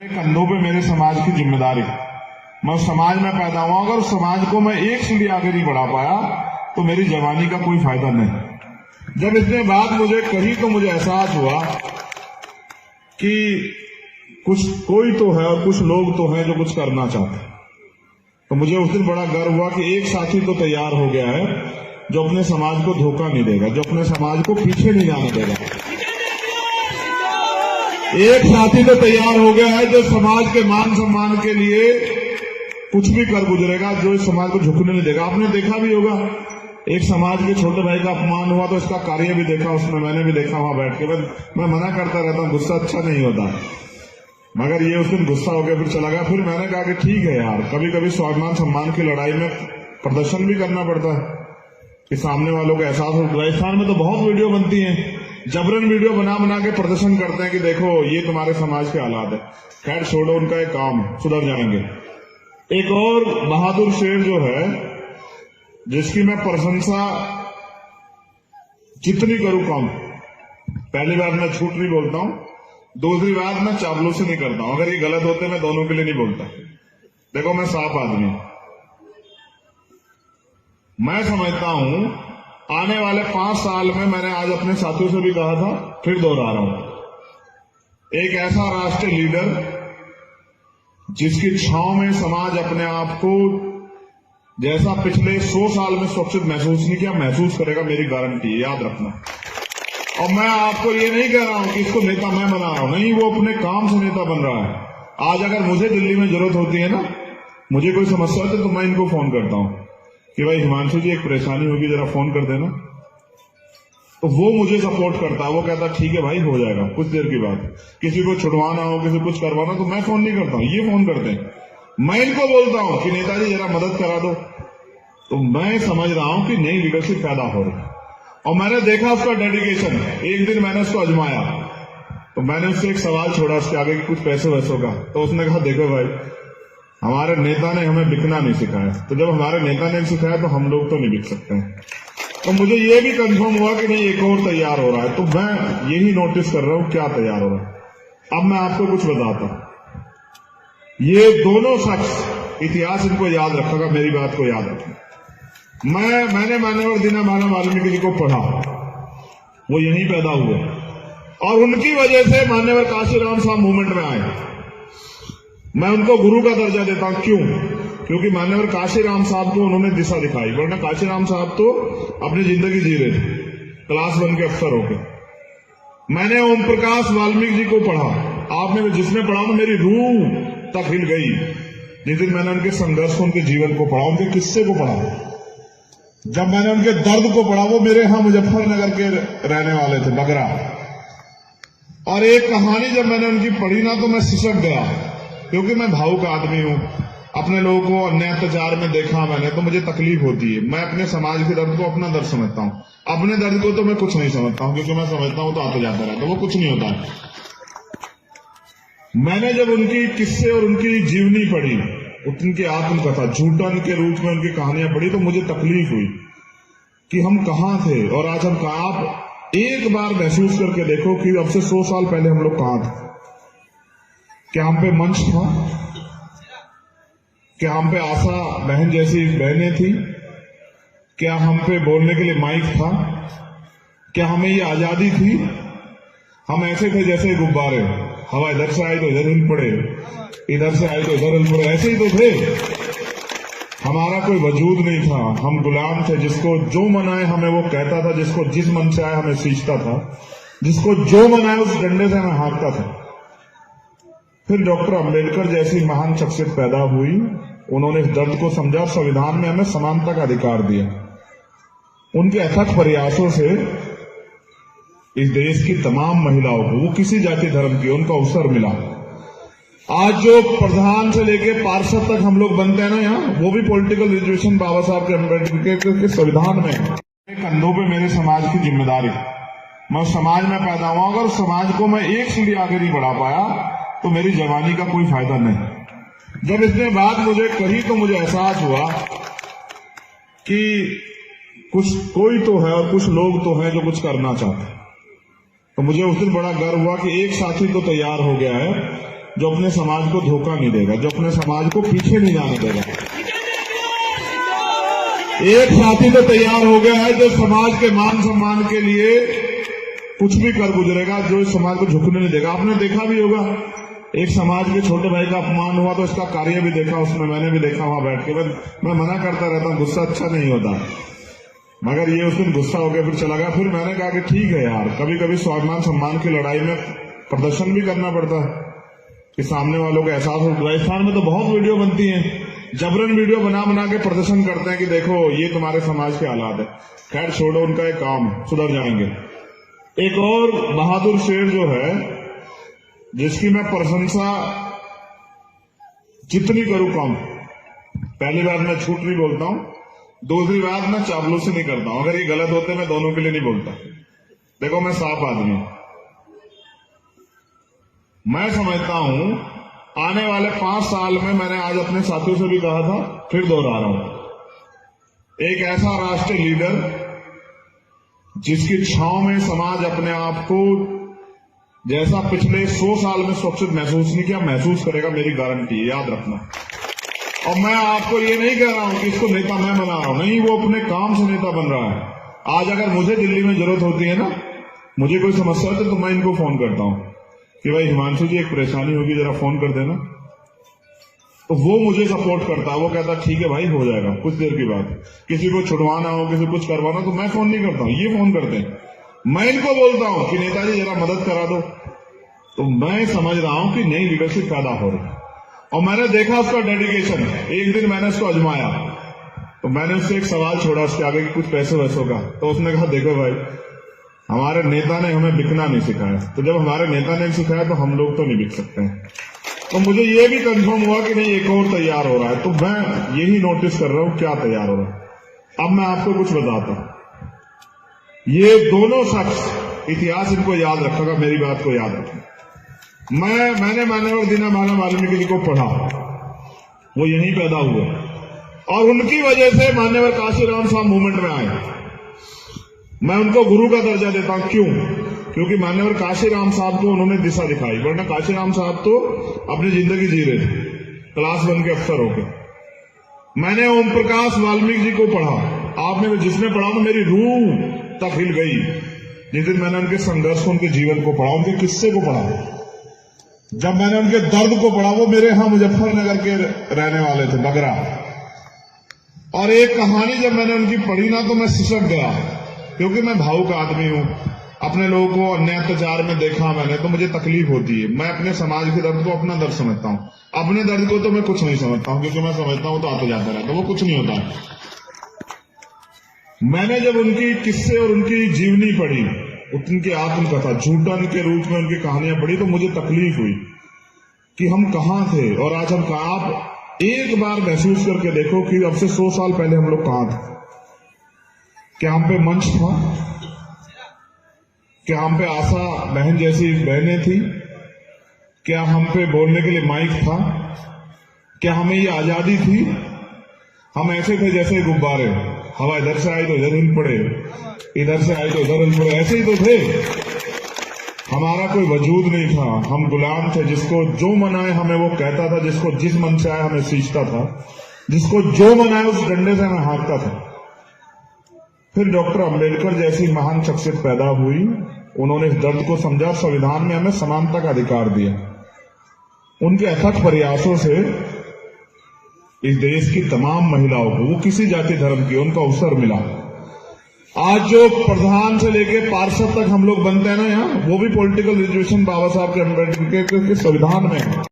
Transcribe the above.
कंधों पे मेरे समाज की जिम्मेदारी। मैं समाज में पैदा हुआ, अगर समाज को मैं एक सीढ़ी आगे नहीं बढ़ा पाया तो मेरी जवानी का कोई फायदा नहीं। जब इसने बात मुझे कही तो मुझे एहसास हुआ कि कोई तो है और कुछ लोग तो हैं जो कुछ करना चाहते हैं। तो मुझे उस दिन बड़ा गर्व हुआ कि एक साथी तो तैयार हो गया है जो अपने समाज को धोखा नहीं देगा, जो अपने समाज को पीछे नहीं जाने देगा। एक साथी तो तैयार हो गया है जो समाज के मान सम्मान के लिए कुछ भी कर गुजरेगा, जो इस समाज को झुकने नहीं देगा। आपने देखा भी होगा, एक समाज के छोटे भाई का अपमान हुआ तो इसका कार्य भी देखा, उसमें मैंने भी देखा वहां बैठ के। मैं मना करता रहता हूं, गुस्सा अच्छा नहीं होता, मगर ये उस दिन गुस्सा हो गया, फिर चला गया। फिर मैंने कहा कि ठीक है यार, कभी कभी स्वाभिमान सम्मान की लड़ाई में प्रदर्शन भी करना पड़ता है कि सामने वालों को एहसास हो। राजस्थान में तो बहुत वीडियो बनती है, जबरन वीडियो बना बना के प्रदर्शन करते हैं कि देखो ये तुम्हारे समाज के हालात है। खैर छोड़ो, उनका एक काम, सुधर जाएंगे। एक और बहादुर शेर जो है, जिसकी मैं प्रशंसा जितनी करूं कम। पहली बार मैं झूठ नहीं बोलता हूं, दूसरी बात मैं चावलों से नहीं करता हूं। अगर ये गलत होते मैं दोनों के लिए नहीं बोलता। देखो मैं साफ आदमी, मैं समझता हूं आने वाले 5 साल में, मैंने आज अपने साथियों से भी कहा था, फिर दोहरा रहा हूं, एक ऐसा राष्ट्रीय लीडर जिसकी छांव में समाज अपने आप को जैसा पिछले 100 साल में सुरक्षित महसूस नहीं किया, महसूस करेगा, मेरी गारंटी है, याद रखना। और मैं आपको ये नहीं कह रहा हूं कि इसको नेता मैं बना रहा हूं, नहीं, वो अपने काम से नेता बन रहा है। आज अगर मुझे दिल्ली में जरूरत होती है ना, मुझे कोई समस्या होती है तो मैं इनको फोन करता हूं कि भाई हिमांशु जी एक परेशानी होगी, जरा फोन कर देना। तो वो मुझे सपोर्ट करता है, वो कहता ठीक है भाई हो जाएगा कुछ देर की बात। किसी को छुड़वाना हो, किसी को कुछ करवाना, तो मैं फोन नहीं करता हूं, ये फोन करते हैं। मैं इनको बोलता हूं कि नेताजी जरा मदद करा दो। तो मैं समझ रहा हूं कि नई लीडरशिप पैदा हो रही है और मैंने देखा उसका डेडिकेशन। एक दिन मैंने उसको आजमाया तो मैंने उससे एक सवाल छोड़ा उसके आगे कि कुछ पैसे वैसों का। तो उसने कहा देखो भाई, हमारे नेता ने हमें बिकना नहीं सिखाया, तो जब हमारे नेता ने सिखाया तो हम लोग तो नहीं बिक सकते हैं। तो मुझे ये भी कंफर्म हुआ कि नहीं, एक और तैयार हो रहा है। तो मैं यही नोटिस कर रहा हूं क्या तैयार हो रहा है। अब मैं आपको कुछ बताता हूं, ये दोनों शख्स, इतिहास इनको याद रखेगा, मेरी बात को याद रखें। मैंने मानवर दीनदयाल वाल्मीकि जी को पढ़ा, वो यहीं पैदा हुए और उनकी वजह से मान्यवर काशीराम साहब मूवमेंट में आए। मैं उनको गुरु का दर्जा देता हूं, क्यों? क्योंकि मान्यवर काशीराम साहब को उन्होंने दिशा दिखाई, वरना काशीराम साहब तो अपनी जिंदगी जी रहे थे क्लास 1 के अफसर होकर। मैंने ओम प्रकाश वाल्मीकि जी को पढ़ा, आपने जिसने पढ़ा ना, मेरी रूह तक हिल गई जिस दिन मैंने उनके संघर्ष को, उनके जीवन को पढ़ा, उनके किस्से को पढ़ा। जब मैंने उनके दर्द को पढ़ा, वो मेरे यहां मुजफ्फरनगर के रहने वाले थे, बगरा। और एक कहानी जब मैंने उनकी पढ़ी ना, तो मैं सिसक गया, क्योंकि मैं भावुक आदमी हूं। अपने लोगों को अन्याय अत्याचार में देखा मैंने, तो मुझे तकलीफ होती है। मैं अपने समाज के दर्द को अपना दर्द समझता हूं, अपने दर्द को तो मैं कुछ नहीं समझता हूं, क्योंकि मैं समझता हूं तो आता जाता रहता, वो कुछ नहीं होता है। मैंने जब उनकी किस्से और उनकी जीवनी पढ़ी, उनकी आत्मकथा झूठन के रूप में उनकी कहानियां पढ़ी, तो मुझे तकलीफ हुई कि हम कहां थे और आज हम कहां। आप एक बार महसूस करके देखो कि अब से 100 साल पहले हम लोग कहां थे। क्या हम पे मंच था? क्या हम पे आशा बहन जैसी बहनें थी? क्या हम पे बोलने के लिए माइक था? क्या हमें ये आजादी थी? हम ऐसे थे जैसे गुब्बारे, हवा इधर से आई तो इधर हिल पड़े, इधर से आई तो इधर हिल पड़े, ऐसे ही तो थे। हमारा कोई वजूद नहीं था, हम गुलाम थे। जिसको जो मनाए हमें वो कहता था, जिसको जिस मन से आए हमें सींचता था, जिसको जो मनाए उस डंडे से हमें हाँकता था। फिर डॉक्टर अंबेडकर जैसी महान शख्सियत पैदा हुई, उन्होंने इस दर्द को समझा, संविधान में हमें समानता का अधिकार दिया। उनके अथक प्रयासों से इस देश की तमाम महिलाओं को, वो किसी जाति धर्म की, उनको अवसर मिला। आज जो प्रधान से लेके पार्षद तक हम लोग बनते हैं ना यहाँ, वो भी पॉलिटिकल रिजर्वेशन बाबा साहब के अम्बेडकर के संविधान में। कंधों पे मेरे समाज की जिम्मेदारी। मैं समाज में पैदा हुआ, अगर समाज को मैं एक सीढ़ी आगे नहीं बढ़ा पाया तो मेरी जवानी का कोई फायदा नहीं। जब इसने बात मुझे कही तो मुझे एहसास हुआ कि कोई तो है और कुछ लोग तो हैं जो कुछ करना चाहते हैं। तो मुझे उस दिन बड़ा गर्व हुआ कि एक साथी तो तैयार हो गया है जो अपने समाज को धोखा नहीं देगा, जो अपने समाज को पीछे नहीं जाने देगा। एक साथी तो तैयार हो गया है जो समाज के मान सम्मान के लिए कुछ भी कर गुजरेगा, जो इस समाज को झुकने नहीं देगा। आपने देखा भी होगा, एक समाज के छोटे भाई का अपमान हुआ तो इसका कार्य भी देखा उसमें, मैंने भी देखा वहां बैठ के। मैं मना करता रहता हूं, गुस्सा अच्छा नहीं होता, मगर ये उस दिन गुस्सा हो गया, फिर चला गया। फिर मैंने कहा कि ठीक है यार, कभी कभी स्वाभिमान सम्मान की लड़ाई में प्रदर्शन भी करना पड़ता है कि सामने वालों को एहसास हो। राजस्थान में तो बहुत वीडियो बनती हैं, जबरन वीडियो बना बना के प्रदर्शन करते हैं कि देखो ये तुम्हारे समाज के हालात है। खैर छोड़ो, उनका एक काम, सुधर जाएंगे। एक और बहादुर शेर जो है, जिसकी मैं प्रशंसा जितनी करूं कम। पहली बात मैं झूठ नहीं बोलता हूं, दूसरी बात मैं चापलूसी नहीं करता हूं। अगर ये गलत होते मैं दोनों के लिए नहीं बोलता। देखो मैं साफ आदमी हूं, मैं समझता हूं आने वाले 5 साल में, मैंने आज अपने साथियों से भी कहा था, फिर दोहरा रहा हूं, एक ऐसा राष्ट्रीय लीडर जिसकी छांव में समाज अपने आप को जैसा पिछले 100 साल में सुरक्षित महसूस नहीं किया, महसूस करेगा, मेरी गारंटी है, याद रखना। और मैं आपको ये नहीं कह रहा हूं कि इसको नेता मैं बना रहा हूं, नहीं, वो अपने काम से नेता बन रहा है। आज अगर मुझे दिल्ली में जरूरत होती है ना, मुझे कोई समस्या होती है तो मैं इनको फोन करता हूं कि भाई हिमांशु जी एक परेशानी होगी, जरा फोन कर देना। तो वो मुझे सपोर्ट करता है, वो कहता ठीक है भाई हो जाएगा कुछ देर की बात। किसी को छुड़वाना हो, किसी को कुछ करवाना, तो मैं फोन नहीं करता हूं, ये फोन करते हैं। मैं इनको बोलता हूं कि नेताजी जरा मदद करा दो। तो मैं समझ रहा हूं कि नई लीडरशिप पैदा हो रही है, और मैंने देखा उसका डेडिकेशन। एक दिन मैंने उसको आजमाया, तो मैंने उससे एक सवाल छोड़ा उसके आगे कि कुछ पैसों वैसों का। तो उसने कहा देखो भाई, हमारे नेता ने हमें बिकना नहीं सिखाया, तो जब हमारे नेता ने सिखाया तो हम लोग तो नहीं बिक सकते हैं। तो मुझे ये भी कंफर्म हुआ कि नहीं, एक और तैयार हो रहा है। तो मैं यही नोटिस कर रहा हूं क्या तैयार हो रहा है। अब मैं आपको कुछ बताता हूं, ये दोनों शख्स, इतिहास इनको याद रखेगा, मेरी बात को याद रखें। मैंने मान्यवर दीनदयाल वाल्मीकि जी को पढ़ा, वो यहीं पैदा हुए, और उनकी वजह से मान्यवर काशीराम साहब मूवमेंट में आए। मैं उनको गुरु का दर्जा देता हूं, क्यों? क्योंकि मान्यवर काशीराम साहब को उन्होंने दिशा दिखाई, वरना काशीराम साहब तो अपनी जिंदगी जी रहे थे क्लास 1 के अफसर होकर। मैंने ओम प्रकाश वाल्मीकि जी को पढ़ा, आपने जिसने पढ़ा तो मेरी रूह तक हिल गई जिस दिन मैंने उनके संघर्ष को, उनके जीवन को पढ़ा, उनके किस्से को पढ़ा। जब मैंने उनके दर्द को पढ़ा, वो मेरे यहां मुजफ्फरनगर के रहने वाले थे, बगरा। और एक कहानी जब मैंने उनकी पढ़ी ना, तो मैं सिसक गया, क्योंकि मैं भावुक आदमी हूं। अपने लोगों को अन्याय अत्याचार में देखा मैंने, तो मुझे तकलीफ होती है। मैं अपने समाज के दर्द को अपना दर्द समझता हूं, अपने दर्द को तो मैं कुछ नहीं समझता हूं, क्योंकि मैं समझता हूं तो आता जाता रहता, वो कुछ नहीं होता। मैंने जब उनकी किस्से और उनकी जीवनी पढ़ी, उनकी आत्मकथा झूठन के रूप में उनकी कहानियां पढ़ी, तो मुझे तकलीफ हुई कि हम कहां थे और आज हम कहां। आप एक बार महसूस करके देखो कि अब से 100 साल पहले हम लोग कहां थे। क्या हम पे मंच था? क्या हम पे आशा बहन जैसी बहनें थी? क्या हम पे बोलने के लिए माइक था? क्या हमें ये आजादी थी? हम ऐसे थे जैसे गुब्बारे, हवा इधर से आई तो इधर हिल पड़े, इधर से आई तो इधर हिल पड़े, ऐसे ही तो थे। हमारा कोई वजूद नहीं था, हम गुलाम थे। जिसको जो मनाए हमें वो कहता था, जिसको जिस मन से आए हमें सींचता था, जिसको जो मनाए उस डंडे से हमें हाँकता था। फिर डॉक्टर अंबेडकर जैसी महान शख्सियत पैदा हुई, उन्होंने इस दर्द को समझा, संविधान में हमें समानता का अधिकार दिया। उनके अथक प्रयासों से इस देश की तमाम महिलाओं को, वो किसी जाति धर्म की, उनको अवसर मिला। आज जो प्रधान से लेके पार्षद तक हम लोग बनते हैं ना यहाँ, वो भी पॉलिटिकल रिजर्वेशन बाबा साहब के अम्बेडकर के संविधान में है।